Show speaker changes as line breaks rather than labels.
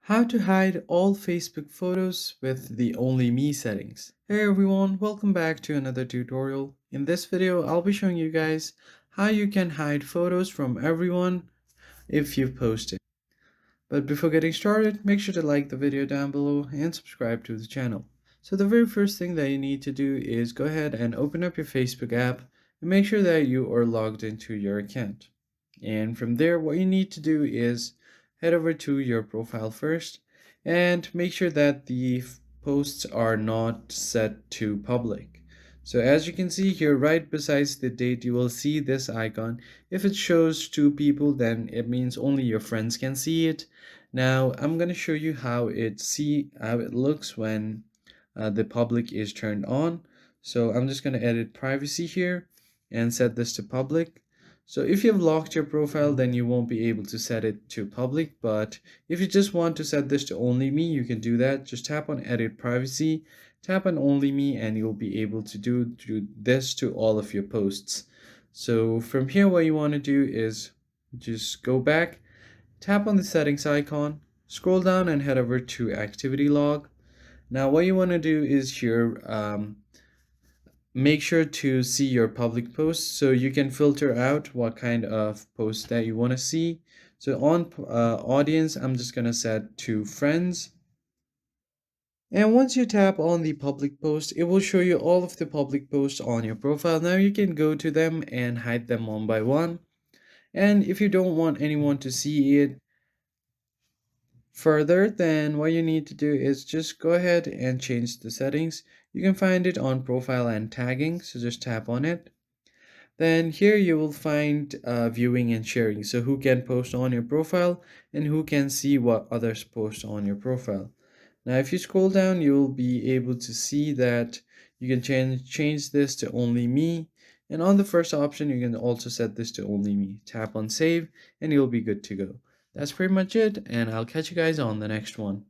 How to hide all Facebook photos with the Only Me settings. Hey everyone, welcome back to another tutorial. In this video, I'll be showing you guys how you can hide photos from everyone if you've posted. But before getting started, make sure to like the video down below and subscribe to the channel. So the very first thing that you need to do is go ahead and open up your Facebook app and make sure that you are logged into your account. And from there, what you need to do is head over to your profile first and make sure that the posts are not set to public. So as you can see here, right besides the date, you will see this icon. If it shows two people, then it means only your friends can see it. Now I'm going to show you how it looks when the public is turned on. So I'm just going to edit privacy here and set this to public. So if you've locked your profile, then you won't be able to set it to public. But if you just want to set this to only me, you can do that. Just tap on edit privacy, tap on only me, and you'll be able to do this to all of your posts. So from here, what you want to do is just go back, tap on the settings icon, scroll down and head over to activity log. Now what you want to do is here make sure to see your public posts so you can filter out what kind of posts that you want to see. So on audience, I'm just going to set to friends. And once you tap on the public post, it will show you all of the public posts on your profile. Now you can go to them and hide them one by one. And if you don't want anyone to see it further, then what you need to do is just go ahead and change the settings. You can find it on profile and tagging, so just tap on it. Then here you will find viewing and sharing, so who can post on your profile and who can see what others post on your profile. Now if you scroll down, you will be able to see that you can change this to only me, and on the first option you can also set this to only me. Tap on save and you'll be good to go. That's pretty much it, and I'll catch you guys on the next one.